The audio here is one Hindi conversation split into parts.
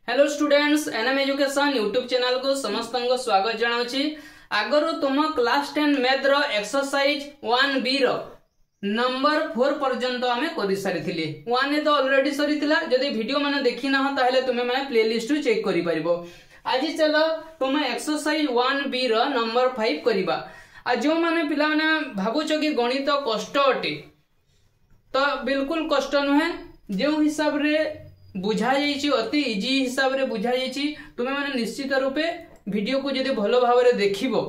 Hello students, NM education YouTube channel को समस्त स्वागत जनाऊँगी। आगरू तुम क्लास 10 मैथ रो एक्सरसाइज 1B रो नंबर 4 पर्यंत आमे करि सारिथिले। 1 ए तो ऑलरेडी सरीथिला। जदि वीडियो माने देखि ना हो ताहेले तुमे माने प्लेलिस्ट रु चेक करि परिबो। आज चलो तुम एक्सरसाइज 1B रो नंबर 5 करिबा। आ जो माने पिला माने भाबुचो कि गणित कष्ट अटे, तो बिल्कुल कष्ट नुहे। जो हिसाब रे बुझा जाइछि अति इजी हिसाब रे बुझा जाइछि, तुमे माने निश्चित रूपे वीडियो को जदि भलो भाव रे देखिबो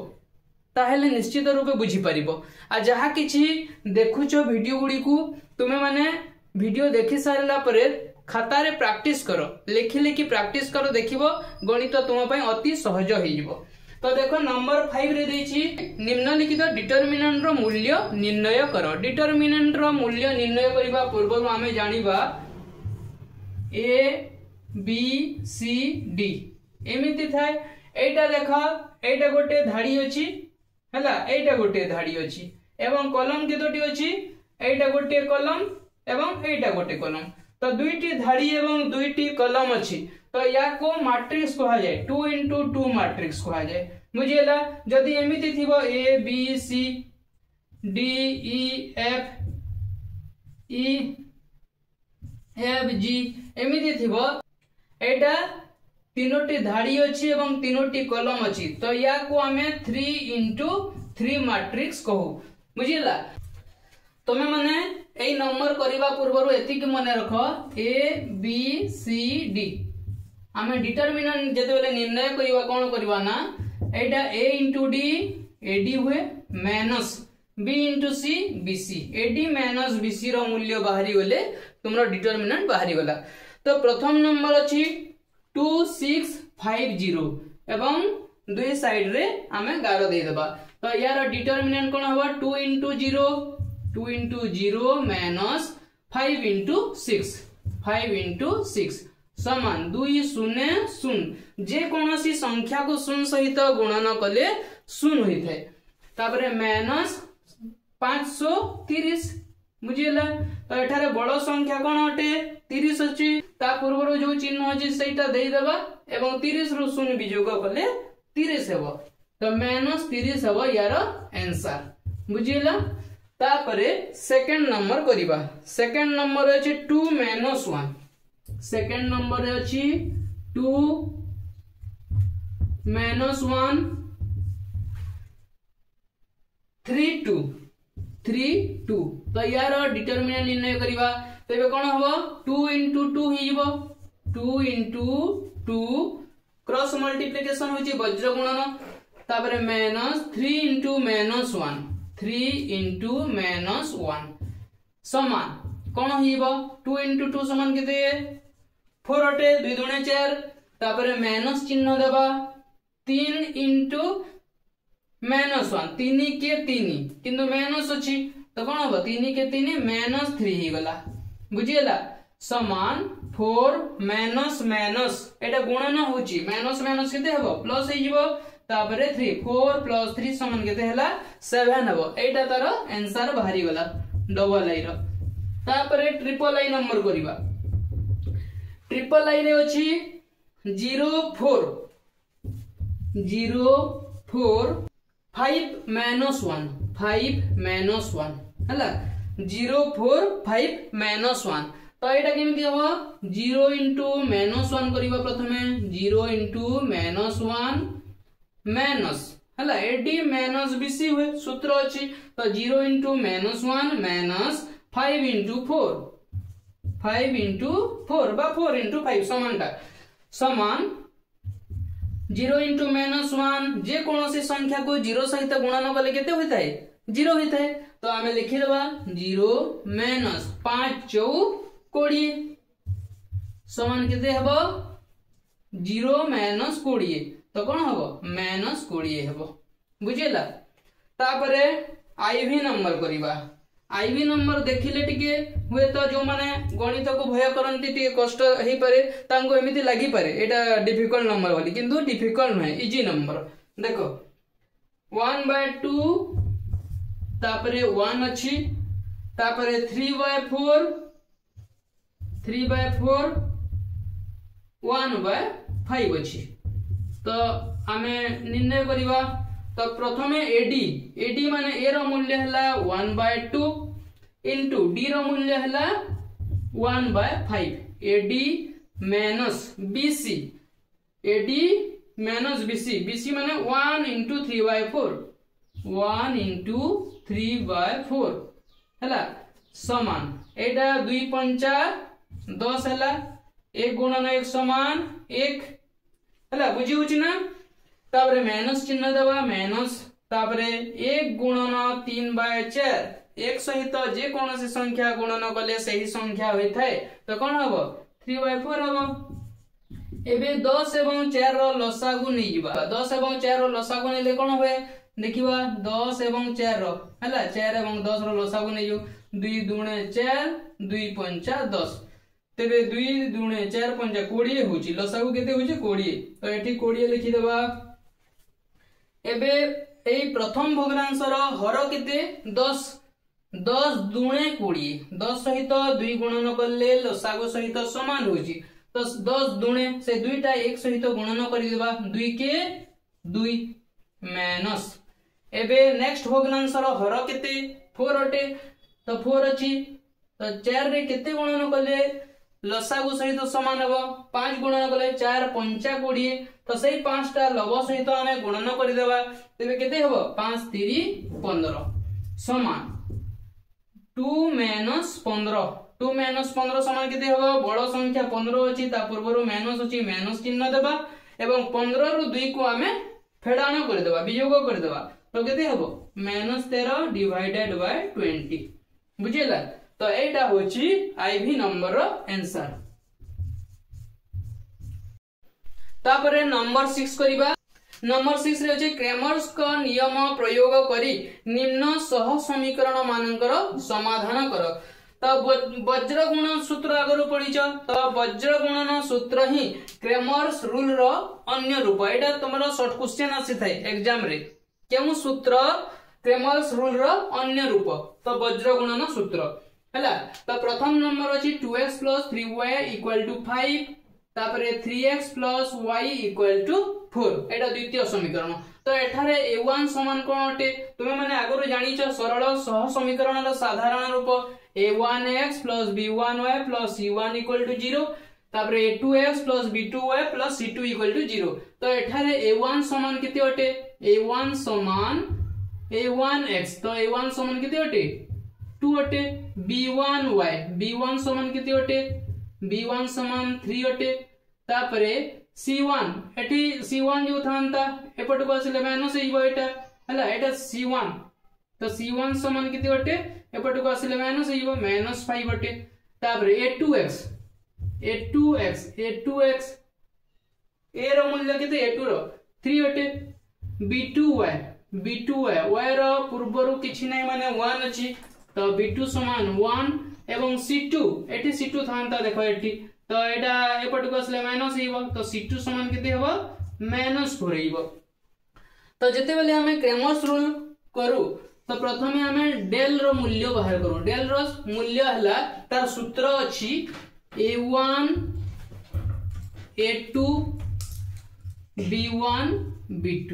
ताहेले निश्चित रूपे बुझी परिबो। आ जहा किछि देखुछो वीडियो गुडी को तुमे माने वीडियो देखि सारला परे खाता रे प्रैक्टिस करो, लिखि लिखि प्रैक्टिस करो, देखिबो गणित तुम पय अति सहज होई जिवो। तो देखो नंबर 5 रे देछि निम्नलिखित डिटरमिनेंट रो मूल्य निर्णय करो। डिटरमिनेंट रो मूल्य निर्णय करिबा पूर्व आमे जानिबा ए बी सी डी एमिति थाए। एटा देखा, एटा गोटे धाड़ी अछि हला, एटा गोटे धाड़ी अछि एवं कॉलम केतोटी अछि, एटा गोटे कॉलम एवं एटा गोटे कॉलम। तो दुईटी धाड़ी एवं दुईटी कॉलम अछि, तो या को मैट्रिक्स कहा जाय, 2 into 2 मैट्रिक्स कहा जाय। बुझियला। जदि एमिति थिबो A B C D E F G एमिति थिबो, एटा तीनोटी धाड़ी अछि एवं तीनोटी कॉलम अछि, तो या को हमें 3 into 3 मैट्रिक्स कहू। बुझियला। तमे माने एई नंबर करिबा पूर्वरु एतिक मने रखो ए बी सी डी। आमे डिटरमिनेंट जते बेले निर्णय करिबा कोन करिबा ना, एटा a into d ad हुए minus b into c bc। ad minus bc रो मूल्य बाहरी गले तुमरो डिटरमिनेंट बाहरी गला। तो प्रथम नंबर अछि 2650 एवं दुई साइड रे आमे गारो दे देबा। तो यार डिटरमिनेंट कोन होबा 2 into 0 माइनस 5 into 6 समान 2 0 0। जे कोनोसी संख्या को शून्य सहित गुणन कले शून्य होई थाए। तापरे माइनस 530। बुझियला। तो एठारे बड़ संख्या कोन अटे 30 अछि, ता पूर्व जो चिन्ह अछि सेटा देई देबा एवं 30 रु शून्य वियोग कले 30 हेबो। तो माइनस 30 हेबो यार आंसर। बुझियला। तापरे सेकंड नंबर करिबा। सेकंड नंबर अछि 2 - 1। सेकंड नंबर अछि 2 - 1 3 2। तो यार डिटरमिनेंट निर्णय करिबा। तबे कोन हबो 2 into 2 हिबो, 2 into 2 क्रॉस मल्टीप्लिकेशन होची वज्र गुणन। तापरे माइनस 3 into -1 3 into -1 समान कोन हिबो 2 into 2 समान केते 4 अटे 2 दुणे 4। तापरे माइनस चिन्ह देबा 3 into -1 3 के 3 किंतु माइनस अछि, तो कोन होबो 3 के 3 -3 ही गला। बुझियला। समान 4 माइनस माइनस एटा गुणन होची, माइनस माइनस केते हेबो प्लस हे जिवो। तापरे 3 4 + 3 समान केते हला 7 हेबो। एटा तार आंसर बाहरी गला डबल आई रो। तापरे ट्रिपल आई नंबर करिबा। ट्रिपल आई रे अछि 0 4 5 - 1 हला 0 4 5 - 1। तो एटा केमिति हबो 0 into -1 करिबा। प्रथमे 0 into -1 माइनस हला ad माइनस bc हुए सूत्र अछि। तो 0 into -1 माइनस 5 into 4 बा 4 into 5 समानटा समान 0 into -1। जे कोनोसी संख्या को 0 सहित गुणन कले केते होइताय 0 होइताय। तो आमे लिखि देबा 0 माइनस 5 4 20 समान केते हेबो 0 माइनस 20। तो कोन हेबो माइनस 20 हेबो। बुझियला। तापरे आईवी नंबर करिबा। आईवी नंबर देखिले टिके हुए तो जो माने गणित को भय करंती टिके कष्ट हेई पारे, तांको एमिति लागि पारे एटा डिफिकल्ट नंबर बोली, किंतु डिफिकल्ट नहे इजी नंबर। देखो 1/2 तापरे 1 अछि, तापरे 3/4 1/5 अछि। तो आमे निर्णय करिबा। तो प्रथमे एडी माने ए रो मूल्य हला 1/2 इनटू डी रो मूल्य हला 1/5। AD minus BC, AD minus BC माने 1 into 3/4, 1 into 3/4 हला समान एटा 2 पंचा 10 हला 1 गुणन 1 समान 1 हला बुझी होची ना। तापरे माइनस चिन्ह देबा माइनस तापरे 1 गुणन 3/4 एक सहित जे कोनोसी संख्या गुणन कले सही संख्या होई थाए तो कोन हबो 3/4 हबो। एबे 10 एवं 4 रो लसागु नै जिबा। 10 एवं 4 रो लसागु नेले कोन होय देखिबा 10 एवं 4 रो हला 4 एवं 10 रो लसागु नै जो 2 दुणे 4 2 पंचा 10 तेबे 2 दुणे 4 पंचा 20 होची लसागु केते होची 20। तो एठी 20 लिखि देबा। एबे एई प्रथम भग्नांश रो हर केते 10 10 दुणे 20 10 सहित 2 गुणन करले लसागु सहित समान होची। तो 10 दुणे से दुईटा एक सहित गुणन करि देबा 2 के 2 माइनस। एबे नेक्स्ट भग्नांश रो हर केते 4 अटे तो 4 अछि। तो 4 रे केते गुणन करले लसागु सहित समान हबो 5 गुणन करले 4 पंचा 20 तो सेही 5 टा लव सहित हमें गुणन करि देबा तेबे केते हबो 5 3 15 समान 2 माइनस 15। 2 माइनस 15 समान केते हबो बड़ संख्या 15 अछि ता पूर्वरु माइनस अछि माइनस चिन्ह देबा एवं 15 रु 2 को हमें फेडाण कर देबा वियोग कर देबा तो केते हबो -13 डिवाइडेड बाय 20 बुझिला। तो एटा होची आईवी नंबर रो आंसर। तापरे नंबर 6 करिबा। नंबर 6 रे होची क्रैमर्स का नियम प्रयोग करी निम्न सह समीकरण मानकर समाधान कर। तो वज्र गुणन सूत्र आगरो पढिछ तो वज्र गुणन सूत्र ही क्रैमर्स रूल रो अन्य रूप। एटा तमरो शॉर्ट क्वेश्चन आसी थाए एग्जाम रे केमु सूत्र क्रैमर्स रूल रो अन्य रूप तो वज्र गुणन सूत्र हला। तो प्रथम नंबर अछि 2x + 3y = 5 तापरे 3x + y = 4 एटा द्वितीय समीकरण। तो एठारे a1 समान कोन अटे तुमे माने आगरो जानिछ सरल सह समीकरण रो साधारण रूप a1x + b1y + c1 = 0 तापरे a2x + b2y + c2 = 0। तो एठारे a1 समान केते अटे a1 समान a1x तो a1 समान केते अटे 2 अटे। b1 समान केते अटे b1 समान 3 अटे। तापरे c1 एठी c1 जो थांता एपट को आसिले माइनस हेइबो एटा हला एटा c1 तो c1 समान केते अटे एपट को आसिले माइनस हेइबो -5 अटे। तापरे a2x a रो मूल्य केते a2 रो 3 अटे। b2y y रो पूर्वरु किछि नै माने 1 अछि तो b2 समान 1 एवं c2 एठी c2 थांता देखो एठी तो एटा एपट को आसले माइनस हेइबो तो c2 समान केते हेबो -4 हेइबो। तो जते बेले हमें क्रैमर्स रूल करू तो प्रथमे हमें डेल रो मूल्य बाहर करू। डेल रो मूल्य हला तार सूत्र अछि a1 a2 b1 b2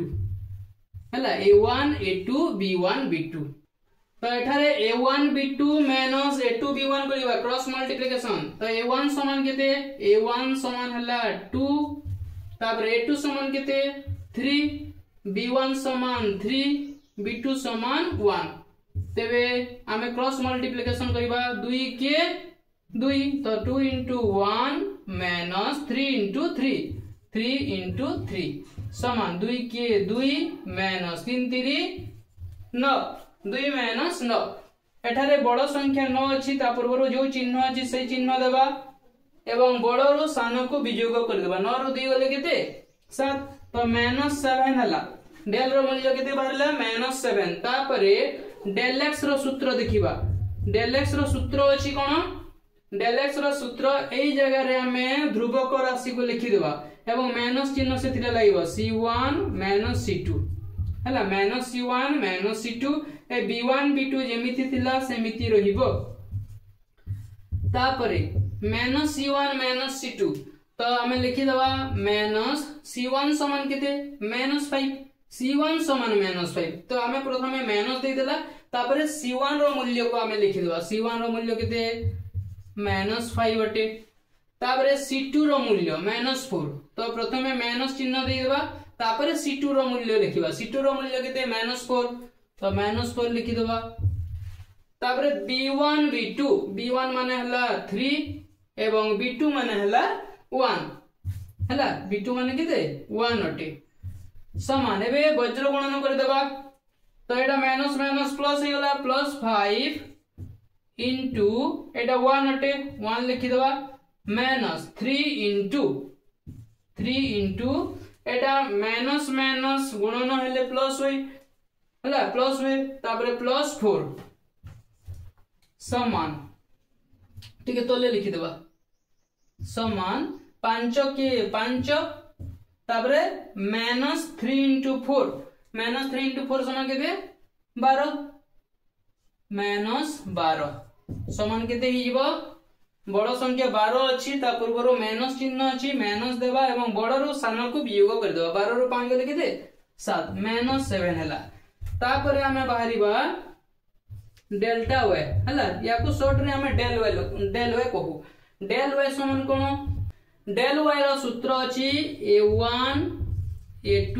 हला a1 a2 b1 b2। तो एठारे a1 b2 minus a2 b1 करिवा cross multiplication तो a1 समान केते a1 समान हला 2 तापर a2 समान केते 3 b1 समान 3 b2 समान 1 तेबे हमें क्रॉस मल्टीप्लिकेशन करिवा 2 के 2 तो 2 into 1 माइनस 3 into 3 into 3 समान 2 के 2 माइनस 3 3 9 2 माइनस 9 एठारे बड़ संख्या 9 अछि ता पूर्वरो जो चिन्ह अछि से चिन्ह देबा एवं बड़रो सान को वियोग कर देबा 9 रु 2 गले केते 7 तो -7 हला। डेल रो मूल्य केते बाहरला -7 तापरे डेल x रो सूत्र देखिबा। डेल x रो सूत्र अछि कोन डेल x रो सूत्र एई जगह रे हमें ध्रुवक राशि को लिखि देबा एवं माइनस चिन्ह से थिला लागबो c1 c2 हला -c1 c2 ए b1 b2 जेमिति थिला सेमिति रहिबो। तापरे -c1 c2 तो आम लिखिदवा माइनस C1 समान केते -5 C1 समान -5 तो आम प्रथम माइनस दे देला तापरे C1 रो मूल्य को आम लिखिदवा C1 रो मूल्य केते -5 अटे तापरे C2 रो मूल्य -4 तो प्रथम माइनस चिन्ह दे देबा तापरे C2 रो मूल्य लिखिबा C2 रो मूल्य केते -4 तो -4 लिखिदवा तापरे B1 B1 माने हला 3 एवं B2 माने हला 1 हला B2 माने केते 1 अटे समान एबे वज्र गुणन कर देबा तो एटा माइनस माइनस प्लस हे गला +5 इनटू एटा 1 अटे 1 लिखि देबा -3 इनटू एटा माइनस माइनस गुणन हेले प्लस होई हला प्लस होई तापरे +4 समान ठीक है तोले लिखि देबा समान 5 के 5 तापरे -3 इनटू 4 -3 इनटू 4 समान केते 12 -12 समान केते ही जीवो बड़ संख्या 12 अछि ता पूर्व माइनस चिन्ह अछि माइनस देबा एवं बड़ रो सान को वियोग कर देबा 12 रो 5 गले केते 7 -7 हला तापरे हमें बाहरीबा डेल्टा y हला या को शॉर्ट रे हमें डेल y कहू डेल y समान कोन डेल y रो सूत्र अछि a1 a2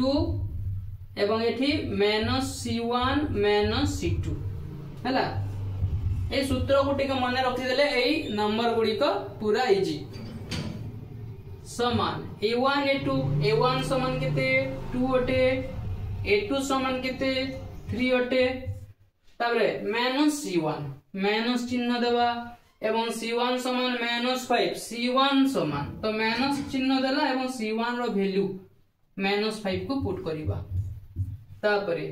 एवं एठी -c1 -c2 हला ए सूत्र को टिके मन रखि देले एई नंबर गुडी को पूरा इजी समान a1 a1 समान केते 2 अटे a2 समान केते 3 अटे ताबरे -c1 माइनस चिन्ह देबा एवं c1 समान -5 c1 समान तो माइनस चिन्ह देला एवं c1 रो वैल्यू -5 को पुट करिबा तापरे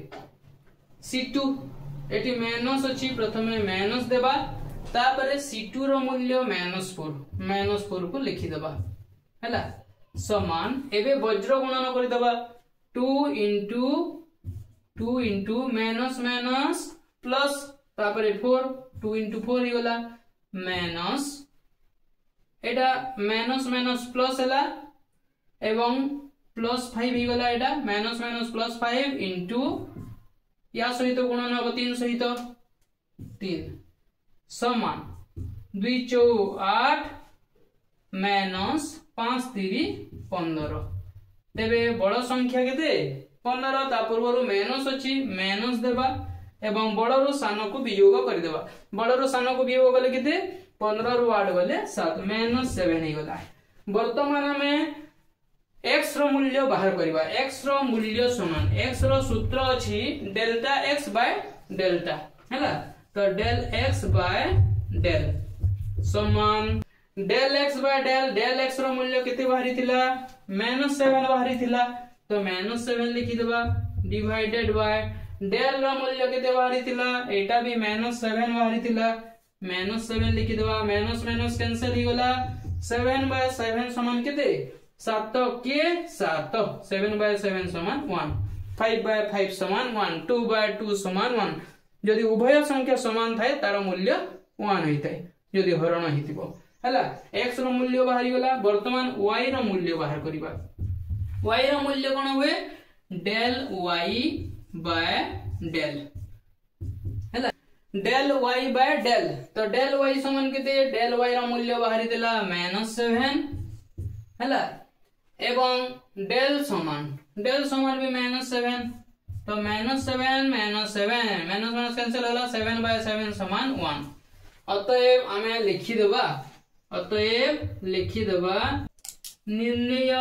c2 एटी माइनस अछि प्रथमे माइनस देबा तापरे c2 रो मूल्य -4 को लिखि देबा हला समान एबे वज्र गुणन करि देबा 2 इनटू माइनस माइनस प्लस तापरे 4 2 इनटू 4 ही होला माइनस एटा माइनस माइनस प्लस हला एवं +5 ही गला एटा माइनस माइनस +5 इनटू या सहित गुणन हो 3 सहित 3 समान 2 4 8 माइनस 5 3 15 तेबे बड़ संख्या केते 15 ता पूर्व माइनस अछि माइनस देबा एवं बड़ रो सान को वियोग कर देबा बड़ रो सान को वियोग गले केते 15 रो 8 गले 7 -7 ही गला वर्तमान में x रो मूल्य बाहर करबा x रो मूल्य समान x रो सूत्र अछि डेल्टा x बाय डेल्टा हैला तो डेल x बाय डेल समान del x by del x रो मूल्य केते बाहरी थिला -7 बाहरी थिला तो -7 लिखि देबा डिवाइडेड बाय डेल रो मूल्य केते बाहरी थिला एटा भी -7 बाहरी थिला -7 लिखि देबा माइनस माइनस कैंसिल ही होला 7 बाय 7 समान केते 7 के 7 7 बाय 7 समान 1 5 बाय 5 समान 1 2 बाय 2 समान 1 यदि उभय संख्या समान थाए तार मूल्य 1 होई थाए यदि हरण हितिबो हला x रो मूल्य बाहरी गला वर्तमान y रो मूल्य बाहर करिबा y रो मूल्य कोन होए डेल y बाय डेल हला डेल y बाय डेल तो डेल y समान केते डेल y रो मूल्य बाहरी देला -7 हला एवं डेल समान भी -7 तो -7 माइनस कैंसिल होला 7 बाय 7 समान 1 अतएव हमें लिखि देबा निर्णय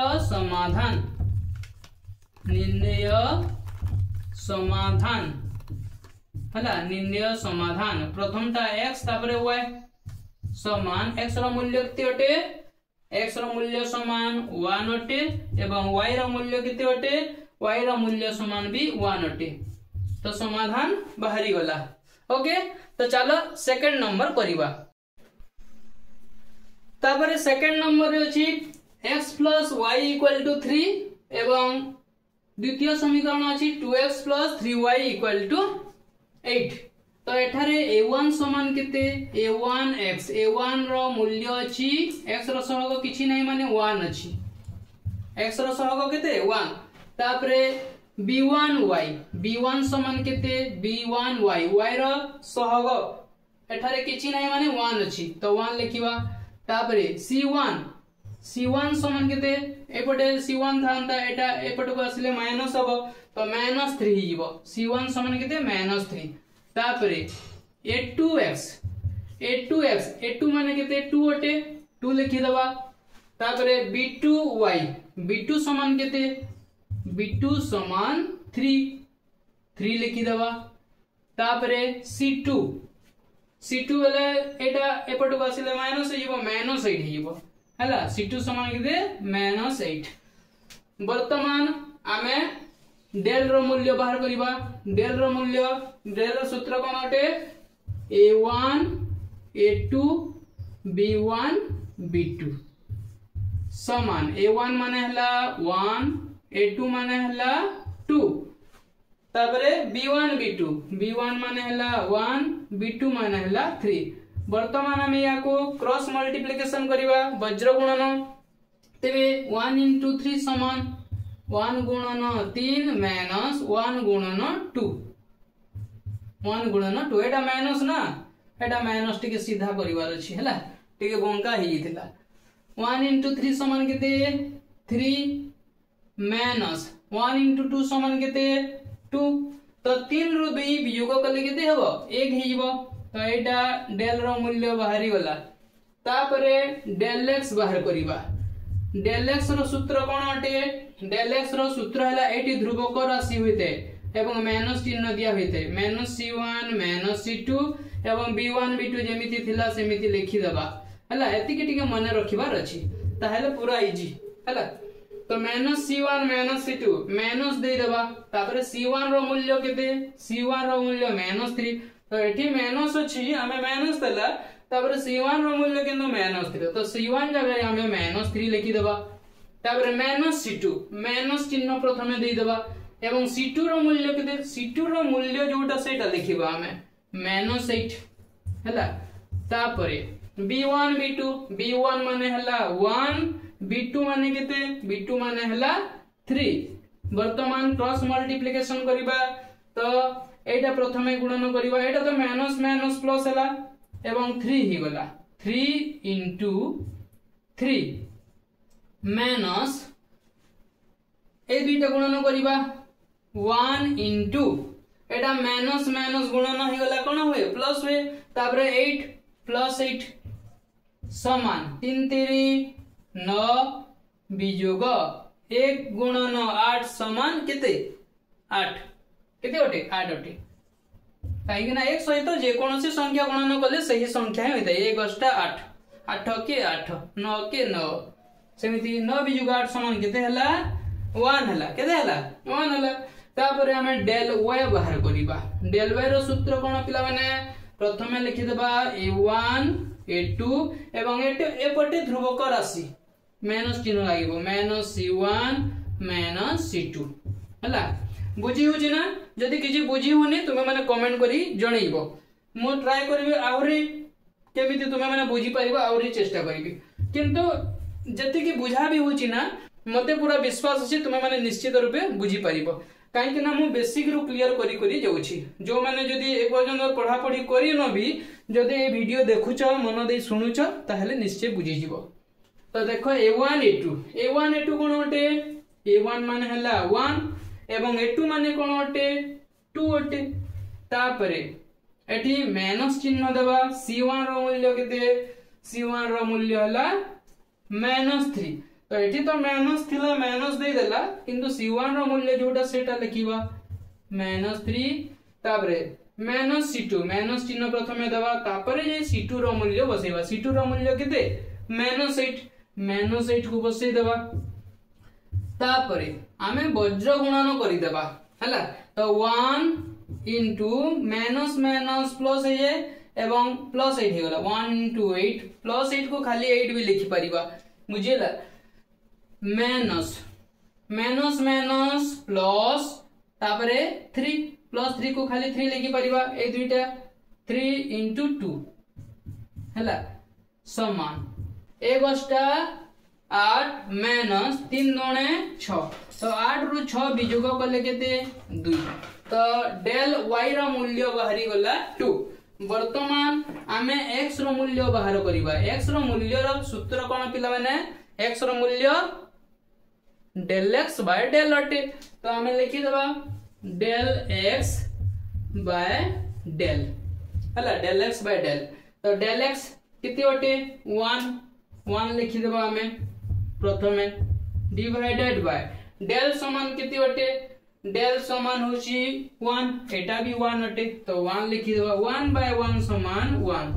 समाधान प्रथमटा x तापरे y समान x रो मूल्य केते अटे x रो मूल्य समान 1 अटे एवं y रो मूल्य केते अटे y रो मूल्य समान भी 1 अटे तो समाधान बाहरी गला ओके तो चलो सेकंड नंबर करिबा तापरे सेकंड नंबर रे अछि x + y = 3 एवं द्वितीय समीकरण अछि 2x + 3y = 8 तो एठारे a1 समान केते a1x a1 रो मूल्य अछि x रो सहग किछि नै माने 1 अछि x रो सहग केते 1 तापरे b1 समान केते b1y y रो सहग एठारे किछि नै माने 1 अछि तो 1 लिखिबा तापरे c1 समान केते एपटे c1 थांता एटा एपटको आसिले माइनस हबो तो -3 हिबो c1 समान केते -3 तापरे a2 माने केते 2 ओटे 2 लिखि दबा तापरे b2 समान केते b2 समान 3 लिखि दबा तापरे c2 बेले एटा एपटको आसिले माइनस हिबो -8 हिबो हला c2 समान केते -8 वर्तमान आमे डेल रो मूल्य बाहर करिबा डेल रो सूत्र कोन अटे a1 a2 b1 b2 समान a1 माने हला 1 a2 माने हला 2 तापरे b1 माने हला 1 b2 माने हला 3 वर्तमान हम याको क्रॉस मल्टीप्लिकेशन करिबा वज्र गुणन तेबे 1 into 3 समान 1 गुणन 3 माइनस 1 गुणन 2 एटा माइनस ना एटा माइनस टिके सीधा करिवार अछि हला टिके बंका हेई थिला 1 into 3 समान केते 3 माइनस 1 into 2 समान केते 2 तो 3 रु 2 वियोग कले केते हबो 1 हेइबो तो एटा डेल रो मूल्य बाहरी गला तापरे डेल x बाहर करिबा डेल x रो सूत्र कोन अटे डेल x रो सूत्र हला एटी ध्रुवक राशि होइते एवं माइनस चिन्ह दिया होइते -c1 -c2 एवं b1 b2 जेमिति थिला सेमिति लिखि दबा हला एति के टिके मन रखिबार अछि ताहेले पूरा इजी हला तो -c1 -c2 माइनस दे दबा तापरे c1 रो मूल्य केते c1 रो मूल्य -3 तो एठी माइनस अछि हमें माइनस देला तापरे c1 रो मूल्य किंतु -3 तो c1 जगह हमें -3 लिखि दबा तापरे -c2 माइनस चिन्ह प्रथमे दे दबा एवं c2 रो मूल्य केते c2 रो मूल्य जोटा सेटा लिखिबा हमें -8 हला तापरे b1 b1 माने हला 1 b2 माने केते b2 माने हला 3 वर्तमान क्रॉस मल्टीप्लिकेशन करिबा तो एटा प्रथमे गुणन करिबा एटा तो माइनस प्लस हला एवं 3 ही गला 3 into 3 माइनस ए दुईटा गुणन करिबा 1 into एटा माइनस गुणन ही गला कोन होए प्लस होए तापरे 8 प्लस 8 समान 3 3 9 वियोग 1 गुणन 8 समान केते 8 केते ओटे 8 ओटे काहे ना एक सहित जे कोनोसी संख्या गणन कले सही संख्या होइता 1 * 8 8 के 8 9 के 9 सेमिति 9 वियोग 8 समान केते हला 1 हला केते हला 1 हला तापरे हमें डेल y बाहर करिबा डेल y रो सूत्र कोन पिला माने प्रथमे लिखि देबा a1 a2 एवं एपटे ध्रुवक राशि माइनस चिन्ह लागिबो -c1 -c2 हला बुझी होची ना जदी किछि बुझी होने तुमे माने कमेंट करी जणैबो मो ट्राई करबी आउरी केमिति तुमे माने बुझी पाइबो आउरी चेष्टा करबी किंतु जति कि बुझा भी होची ना मते पूरा विश्वास अछि तुमे माने निश्चित रूपे बुझी पाइबो काहे कि ना मो बेसिक रु क्लियर करी करी जाउछि जो माने जदी ए पर्यंत पढ़ा पढ़ी करी न भी जदी ए वीडियो देखुछ मन दे सुनुछ ताहले निश्चय बुझी जिवो तो देखो a1 a2 कोन ओटे a1 माने हला 1 एवं a2 माने कोन ओटे 2 ओटे तापरे एठी माइनस चिन्ह देबा c1 रो मूल्य केते c1 रो मूल्य हला -3 तो एठी तो माइनस थिला माइनस दे देला किंतु c1 रो मूल्य जोटा सेटा लिखिबा -3 तापरे -c2 माइनस चिन्ह प्रथमे देबा तापरे जे c2 रो मूल्य बसेबा c2 रो मूल्य केते -8 को बसै देबा तापरे आमे वज्र गुणन करि देबा हला तो 1 into माइनस प्लस हे एवं प्लस 8 हे गला 1 into 8 प्लस 8 को खाली 8 भी लिखि परिबा बुझिला माइनस प्लस तापरे 3 प्लस 3 को खाली 3 लिखि परिबा ए दुईटा 3 into 2 हैला समान 1 8 माइनस 3 दूने 6 तो 8 रु 6 वियोग कले केते 2 तो डेल y रो मूल्य बाहरी गला 2। वर्तमान आमे x रो मूल्य बाहर करिबा। x रो मूल्य रो सूत्र कोन पिला माने x रो मूल्य डेल x बाय डेल अटे तो आमे लिखि देबा डेल x बाय डेल हला डेल x बाय डेल तो डेल x किति अटे 1 लिखि देबा आमे प्रथमे डिवाइडेड बाय डेल समान किति अटे डेल समान होची 1 एटा भी 1 अटे तो 1 लिखि देबा 1 बाय 1 समान 1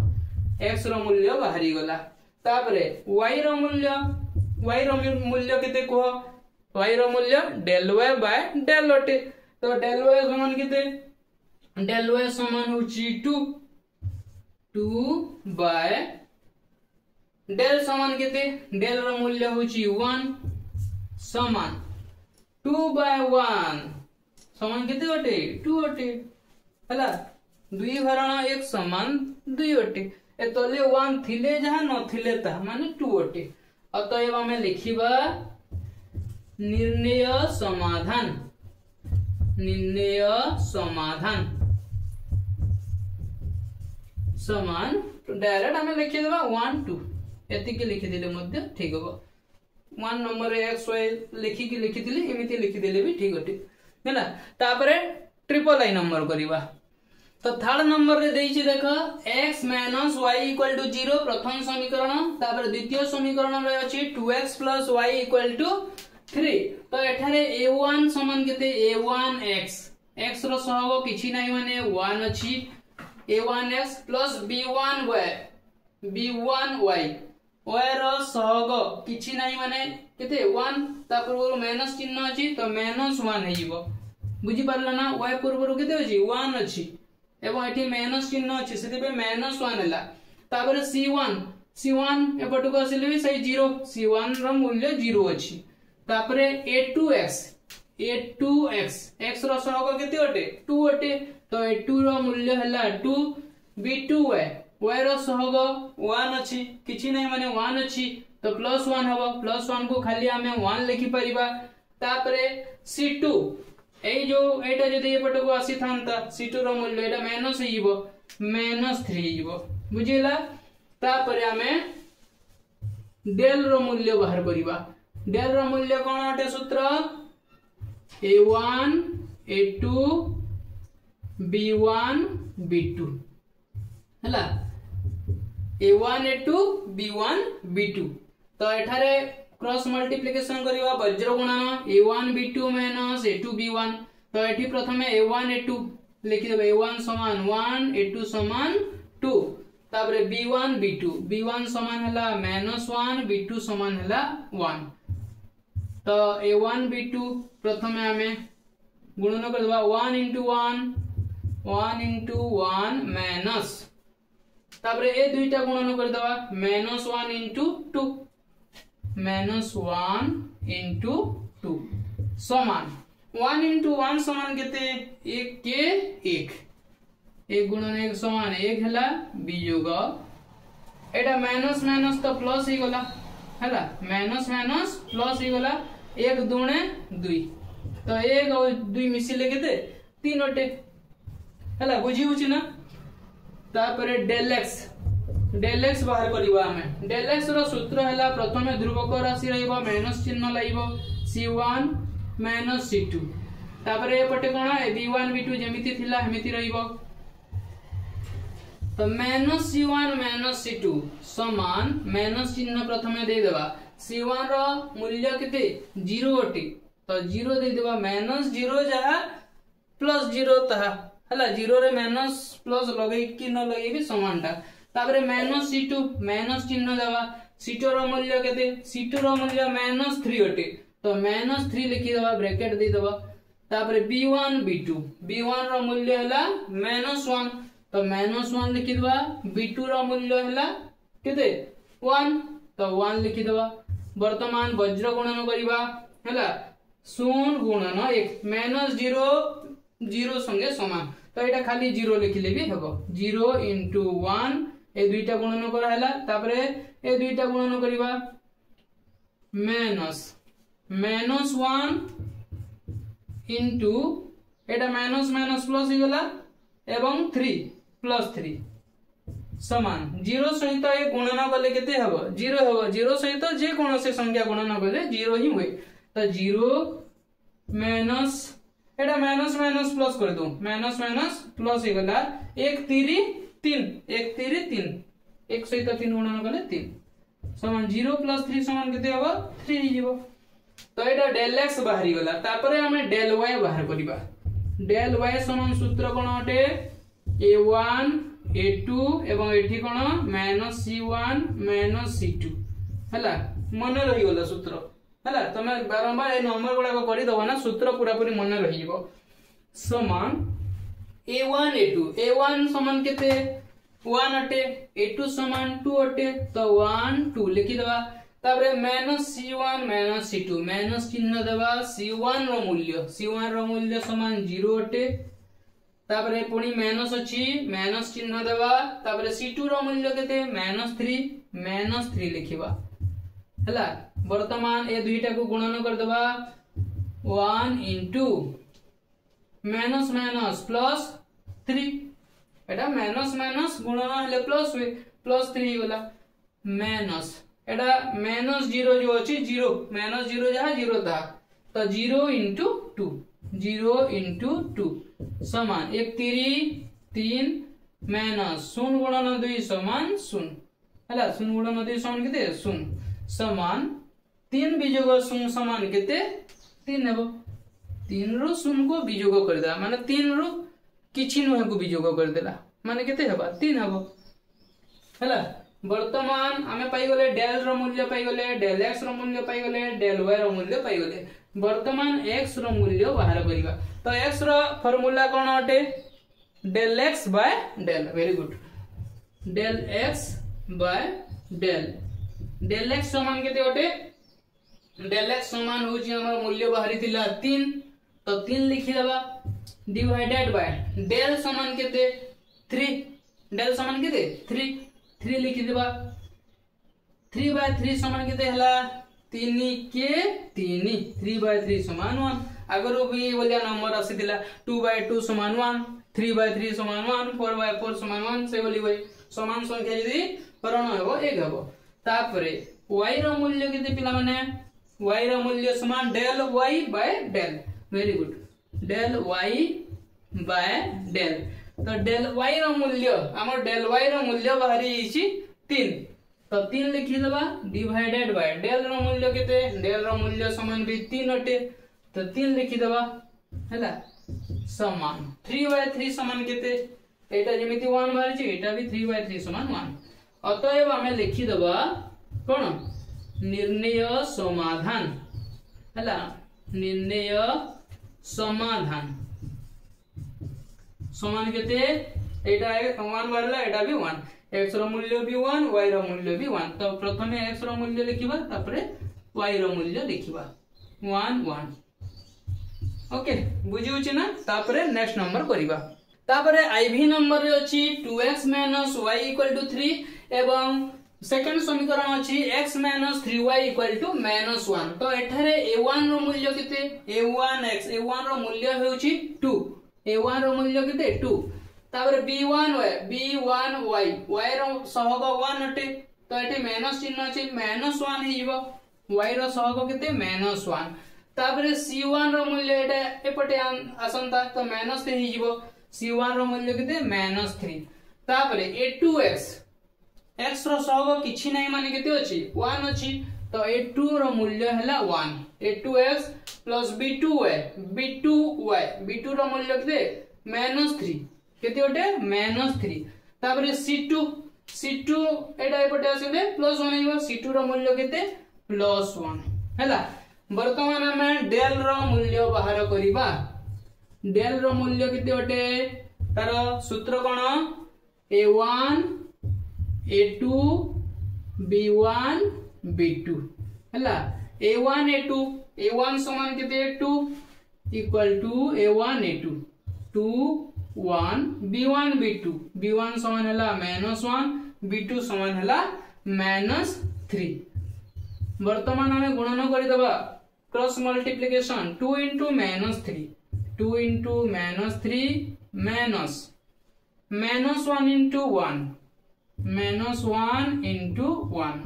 x रो मूल्य बाहरी गला। तापरे y रो मूल्य केते को y रो मूल्य डेल y बाय डेल अटे तो डेल y समान केते डेल y समान होची 2 बाय डेल समान केते डेल रो मूल्य होची 1 समान 2 बाय 1 समान केते अटे 2 अटे हला 2 भरण 1 समान 2 अटे ए तले 1 थिले जहा न थिले ता माने 2 अटे अतएव हमें लिखिबा निर्णय समाधान समान डायरेक्ट हमें लिखि देबा 1 2 एति के लिखि देले मध्ये ठीक हो 1 नंबर x y लिखि के लिखि दिले एमिति लिखि देले भी ठीक अटे हैला। तापरे ट्रिपल आई नंबर करिबा तो थर्ड नंबर रे देइछि देखो x - y = 0 प्रथम समीकरण तापर द्वितीय समीकरण रे अछि 2x + y = 3 तो एठारे a1 समान केते a1x x रो सहग किछि नाही माने 1 अछि a1x + b1y y रो सहग किछि नाही माने केते 1 ता पूर्व माइनस चिन्ह अछि तो -1 हेइबो बुझी परला ना y पूर्व केते अछि 1 अछि एवं एठी माइनस चिन्ह अछि सेते बे -1 हैला। तापर c1 एपटको आसिले भी सही 0 c1 रो मूल्य 0 अछि। तापर a2x x रो सहग केते अटे 2 अटे तो a2 रो मूल्य हैला 2 b2y y रो सहग 1 अछि किछि नै माने 1 अछि तो +1 हबो +1 को खाली हमें 1 लिखि परिबा। तापर c2 एई जो एटा जदी एपट को आसी थांता c2 रो मूल्य एटा माइनस हिबो -3 हिबो बुझिला। तापर हमें डेल रो मूल्य बाहर करिबा। डेल रो मूल्य कोन अटे सूत्र a1 a2 b1 b2 हला a1 a2 b1 b2 तो एठारे क्रॉस मल्टीप्लिकेशन करिवा वज्र गुणन a1 b2 - a2 b1 तो एठी प्रथमे a1 a2 लिखि देबे a1 समान 1 a2 समान 2 तापरे b1 b1 समान हला -1 b2 समान हला 1 तो a1 b2 प्रथमे हमें गुणन करबा 1 into 1 माइनस तापरे ए दुईटा गुणन कर देबा -1 into 2 -1 into 2 समान 1 into 1 समान केते 1 के 1 1 गुणन 1 समान 1 हला वियोग एटा माइनस माइनस तो प्लस ही गला हला माइनस प्लस ही गला 1 दुणे 2 तो 1 और 2 मिसिले केते 3 अटे हला बुझी होची ना। तापर डेल x बाहर करिवा हमें डेल x रो सूत्र हला प्रथमे ध्रुवक राशि रहइबो माइनस चिन्ह लाइबो c1 - c2 तापर ए पटे कोन b1 b2 जेमिति थिला हेमिति रहइबो तो -c1 - c2 समान माइनस चिन्ह प्रथमे दे देबा c1 रो मूल्य केते 0 अटे तो 0 दे देबा -0 जहा +0 तहा हला 0 रे माइनस प्लस लगै कि न लगै भी समान ता तापरे -c2 माइनस चिन्ह देबा c2 रो मूल्य केते c2 रो मूल्य -3 अटे तो -3 लिखि देबा ब्रैकेट दे देबा तापरे b1 b1 रो मूल्य हला -1 तो -1 लिखि देबा b2 रो मूल्य हला केते 1 तो 1 लिखि देबा। वर्तमान वज्र गुणन करिबा हला 0 गुणन 1 -0 जीरो संगे समान तो एटा खाली जीरो लिखिले भी हबो 0 into 1 ए दुईटा गुणन करा हैला तापरे ए दुईटा गुणन करिबा माइनस माइनस 1 into एटा माइनस माइनस प्लस हो गला एवं 3 प्लस 3 समान 0 सहित ए गुणन कले केते हबो 0 हबो 0 सहित जे कोनोसे संख्या गुणन कले 0 ही होय तो 0 माइनस एटा माइनस माइनस प्लस कर दो माइनस माइनस प्लस हो गला 1 3 3 1 3 3 1 सहित 3 गुणन कले 3 समान 0 प्लस 3 समान केते हबो 3 ही जीवो तो एटा डेल x बाहरी गला तापरे हमें डेल y बाहर करिबा डेल y समान सूत्र कोन अटे a1 a2 एवं एठी कोन -c1 -c2 हला मन रही गला सूत्र हला तमे बारंबार ए नंबर गुडा को करि दबो ना सूत्र पूरा पूरी मन रही जीवो समान a1 a2 a1 समान केते 1 अटे a2 समान 2 अटे तो 1 2 लिखि दबा तापरे -c1 -c2 माइनस चिन्ह देबा c1 रो मूल्य समान 0 अटे तापरे पुनी माइनस अछि माइनस चिन्ह देबा तापरे c2 रो मूल्य केते -3 लिखिबा हला वर्तमान ए दुईटा को गुणन कर देबा 1 into माइनस माइनस प्लस 3 एटा माइनस माइनस गुणन हले प्लस हुए प्लस 3 होला माइनस एटा माइनस 0 जो अछि 0 माइनस 0 जहा 0 था तो 0 into 2 0 into 2 समान 1 3 3 माइनस 0 गुणन 2 समान 0 हला 0 गुणन 2 समान केते 0 समान 3 विजोग 0 समान केते 3 हेबो 3 रो 0 को विजोग कर देला माने 3 रो किछि नह को विजोग कर देला माने केते हेबा 3 हेबो हला वर्तमान हमें पाई गले डेल रो मूल्य पाई गले डेल x रो मूल्य पाई गले डेल y रो मूल्य पाई गले वर्तमान x रो मूल्य बाहर करिबा तो x रो फार्मूला कोन अटे del x by del very good del x by del x समान केते अटे डेल x समान होची हमर मूल्य बाहरी थिला 3 तो 3 लिखि देबा डिवाइडेड बाय डेल समान केते 3 डेल समान केते 3 लिखि देबा 3 बाय 3 समान केते हला 3 के 3 बाय 3 समान 1 अगर भी बोलिया नंबर आसीतिला 2 बाय 2 समान 1 3 बाय 3 समान 1 4 बाय 4 समान 1 से बोली भाई समान संख्या यदि हरण हेबो 1 हेबो तापरे y रो मूल्य केते पिला माने y रो मूल्य समान del y by del very good del y by del तो डेल y रो मूल्य हमर डेल y रो मूल्य बाहरी इछि 3 तो 3 लिखि देबा डिवाइडेड बाय डेल रो मूल्य केते डेल रो मूल्य समान भी 3 अटे तो 3 लिखि देबा हैला समान 3 बाय 3 समान केते एटा जेमिति 1 बाहरी छि एटा भी 3 बाय 3 समान 1 अतएव हमें लिखि देबा कोन निर्णय समाधान हैला निर्णय समाधान समान केते एटा 1 बारला एटा भी 1 x रो मूल्य भी 1 y रो मूल्य भी 1 तो प्रथमे x रो मूल्य लिखिबा तापरे y रो मूल्य लिखिबा 1 1 ओके बुझिउछि ना तापरे नेक्स्ट नंबर करिबा तापरे आईवी नंबर रे अछि 2x y 3 एवं सेकंड समीकरण अछि x 3y -1 तो एठारे a1 रो मूल्य केते a1x a1 रो मूल्य हेउछि 2 a1 रो मूल्य केते 2 तापर b1y y रो सहग 1 अटे तो एठी माइनस चिन्ह अछि -1 हि जिवो y रो सहग केते -1 तापर c1 रो मूल्य एटा एपटे आसंता तो -3 हि जिवो c1 रो मूल्य केते -3 तापर a2x x रो सहग किछि नै माने केते अछि 1 अछि तो a2 रो मूल्य हला 1 a2x b2y रो मूल्य केते -3 केते ओटे -3 तापर c2 एटा एपटे आसीले +1 हिबो c2 रो मूल्य केते +1 हला वर्तमान हम डेल रो मूल्य बाहर करिबा डेल रो मूल्य केते ओटे तार सूत्र कोन a1 a2 b1 b2 हला a1 a2 a1 समान केते 2 equal to a1 a2 2 1 b1 b2 b1 समान है -1 b2 समान है -3। वर्तमान आम गुणन करदेबा cross multiplication 2 into -3 2 into -3 -1 into 1 -1 into 1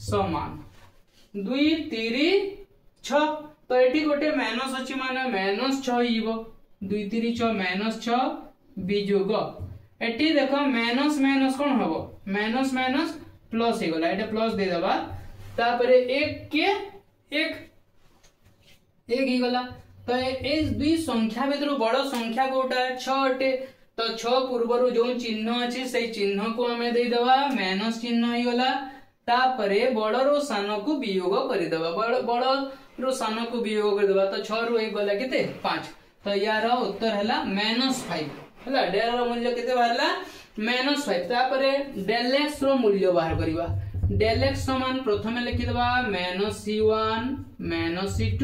समान 2 3 6। तो ये गोटे माइनस अच्छी माने -6 2 3 6 -6 विजोग एटी देख माइनस माइनस कौन हम माइनस माइनस प्लस हो गला एटा प्लस दे दबा तापरे एक के एक ही गला। तो ए दुई संख्या भीतर बड़ संख्या कोटा 6 अटे। तो 6 पूर्व जो चिन्ह अच्छी से चिन्ह को आम दे दबा माइनस चिन्ह ही गला। तापरे बड़ रो सान को वियोग कर दबा बड़ रो सान को वियोग कर दबा। तो 6 रु 1 गला केते 5। तो यार उत्तर है -5 है। डेल रो मूल्य केते बाहरला -5। तापरे डेल एक्स रो मूल्य बाहर करबा। डेल एक्स समान प्रथमे लिखि दबा -c1 -c2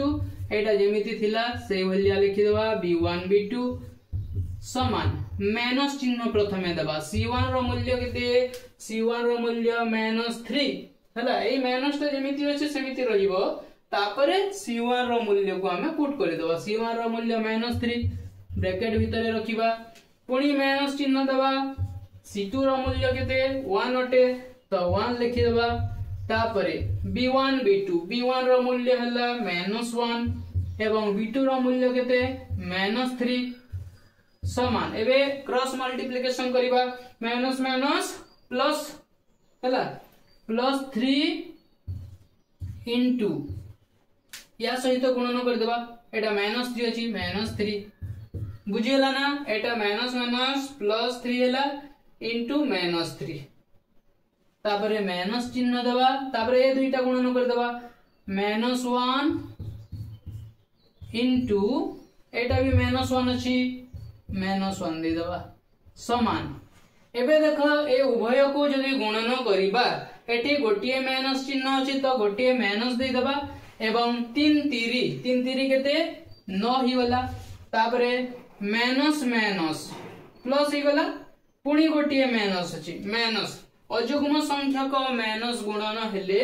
एटा जेमिति थिला से भलिया लिखि दबा b1 b2 समान माइनस चिन्ह प्रथमे दबा c1 रो मूल्य केते c1 रो मूल्य -3 हला। ए माइनस तो जेमिति अछि सेमिति रहिबो। तापरे c1 रो मूल्य को हमें पुट कर दबा c1 रो मूल्य -3 ब्रैकेट भीतर रखिबा पुणी माइनस चिन्ह दबा c2 रो मूल्य केते 1 अटे। तो 1 लिखि दबा। तापरे b1 b1 रो मूल्य हला -1 एवं b2 रो मूल्य केते -3 समान। एबे क्रॉस मल्टीप्लिकेशन करिबा माइनस माइनस प्लस हला +3 इंटू या सहित गुणन कर देबा एटा -3 अछि -3 बुझियला ना। एटा माइनस माइनस +3 हला इंटू -3 तापरे माइनस चिन्ह देबा। तापरे ए दुईटा गुणन कर देबा -1 इंटू एटा भी -1 अछि -1 दे देबा समान। एबे देख ए उभय को जदि गुणन करिबा एटी गोटिए माइनस चिन्ह अछि तो गोटिए माइनस दे देबा एवं 3 3 केते 9 ही वाला। तापरे माइनस माइनस प्लस ही वाला पुणी गोटिए माइनस अछि माइनस अजुग्म संख्यक माइनस गुणन हेले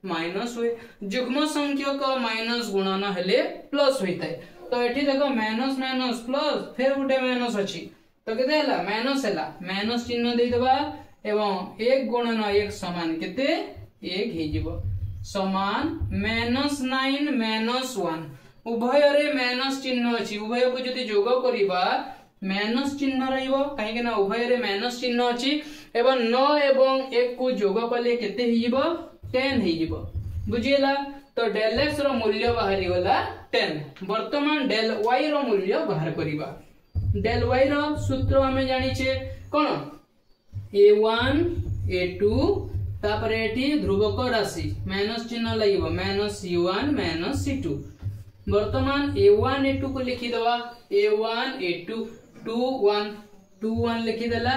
माइनस हुए जुग्म संख्यक माइनस गुणन हेले प्लस होइताय। तो एठी देखो माइनस माइनस प्लस फिर गोटे माइनस अछि तो केते हला माइनस हला माइनस चिन्ह दे देबा एवं 1 गुणन 1 समान केते 1 हे जिवो समान -9 -1 उभय रे माइनस चिन्ह अछि। उभय को जदि जोग करिबा माइनस चिन्ह रहिबो काहे के ना उभय रे माइनस चिन्ह अछि एवं 9 एवं 1 को जोग कले केते हे जिवो 10 हे जिवो बुझियला। तो डेल एक्स रो मूल्य बाहरी गला 10। वर्तमान डेल वाई रो मूल्य बाहर करिबा। डेल वाई रो सूत्र हमें जानि छे कोन a1 a2 तापरे एटी ध्रुवक राशि माइनस चिन्ह लागिबो -c1 -c2। वर्तमान a1 a2 को लिखि दवा a1 a2 2 1 लिखि देला।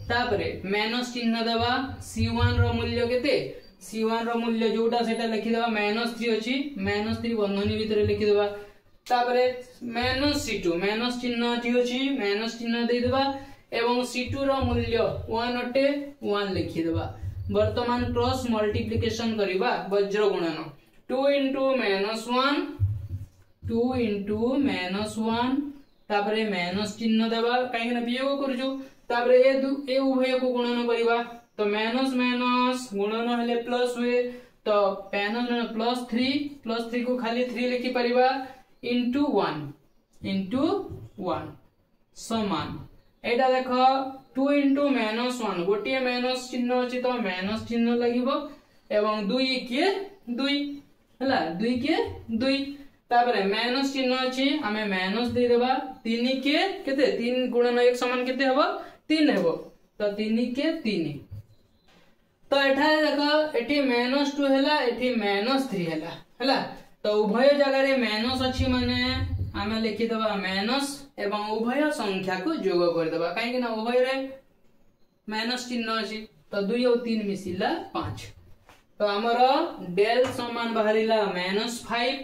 तापरे माइनस चिन्ह दवा c1 रो मूल्य केते c1 रो मूल्य जोटा सेटा लिखि दवा -3 अछि -3 बंधनी भीतर लिखि दवा। तापरे -c2 माइनस चिन्ह अछि माइनस चिन्ह दे देबा एवं c2 रो मूल्य 1 अटे 1 लिखि देबा। वर्तमान क्रॉस मल्टीप्लिकेशन करिबा वज्र गुणन 2 इंटू -1 2 इंटू -1 तापरे माइनस चिन्ह देबा काहे ना वियोग करजो। तापरे ए उभय को गुणन करिबा तो माइनस माइनस गुणन हेले प्लस हुए तो +3 को खाली 3 लिखि परिबा इंटू 1 समान एटा देख 2 इंटू -1 गोटिए माइनस चिन्ह अछि तो माइनस चिन्ह लागिबो एवं 2 के 2 हला 2 के 2 तापरे माइनस चिन्ह अछि हमें माइनस दे देबा 3 के केते 3 गुणन 1 समान केते हबो 3 हेबो तो 3 के 3। तो एठा देख एठी -2 हेला एठी -3 हेला हला। तो उभय जगह रे माइनस अछि माने आमे लिखि देबा माइनस एवं उभय संख्या को जोग कर देबा काहे कि ना उभय रे माइनस चिन्ह अछि तो 2 और 3 मिसिला 5। तो हमरो डेल समान बाहरिला -5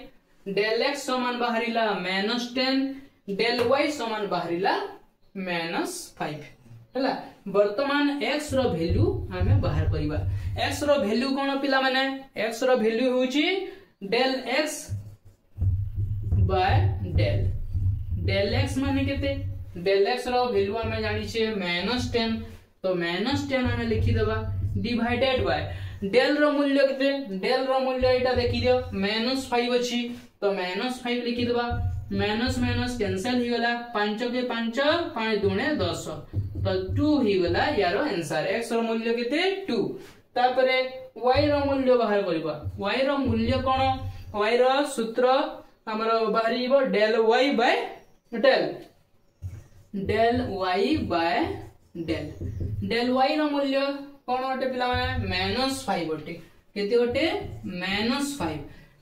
डेल x समान बाहरिला -10 डेल वाई समान बाहरिला -5 हला। वर्तमान x रो वैल्यू हमें बाहर करिबा। x रो वैल्यू कोन पिला माने x रो वैल्यू होची del x by del x माने केते डेल x रो वैल्यू हमें जानि छे -10 तो -10 हमें लिखि देबा डिवाइडेड बाय डेल रो मूल्य केते डेल रो मूल्य एटा देखि दियो -5 अछि तो -5 लिखि देबा माइनस माइनस कैंसिल ही गला 5 के 5 5 दुणे 10 तो 2 ही गला यारो आंसर x रो मूल्य केते 2 तापरे y रो मूल्य बाहर करबा y रो मूल्य कोन y रो सूत्र हमरो बाहरिबो del y by del y रो मूल्य कोन ओटे पिला माने -5 ओटे केते ओटे -5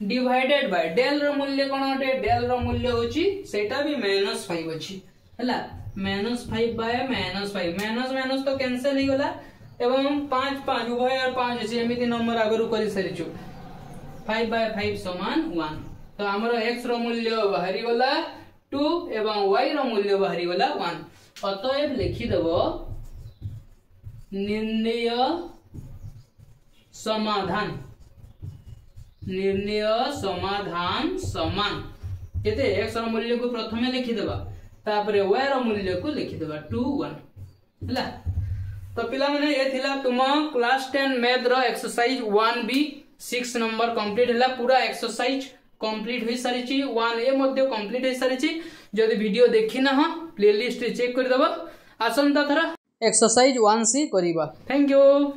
डिवाइडेड बाय डेल रो मूल्य कोन ओटे डेल रो मूल्य होची सेटा भी -5 अछि हला -5 बाय -5 माइनस तो कैंसिल ही गला एवं 5 5 उभय और 5 अछि एमिति नंबर आगरु करि सरिछु 5 बाय 5 समान 1 तो हमरो x रो मूल्य बाहरी गला 2 एवं y रो मूल्य बाहरी गला 1 अतएव लिखि देबो निर्णय समाधान समान केते x रो मूल्य को प्रथमे लिखि देबा तापरे y रो मूल्य को लिखि देबा 2 1 हला। तो पिला माने ए थिला तुम क्लास 10 मैथ रो एक्सरसाइज 1b 6 नंबर कंप्लीट हला पूरा एक्सरसाइज कंप्लीट होई सारिची 1a मध्ये कंप्लीट होई सारिची जदी वीडियो देखि ना हो प्लेलिस्ट चेक कर देबो आसंता थरा एक्सरसाइज 1c करिबा। Thank you.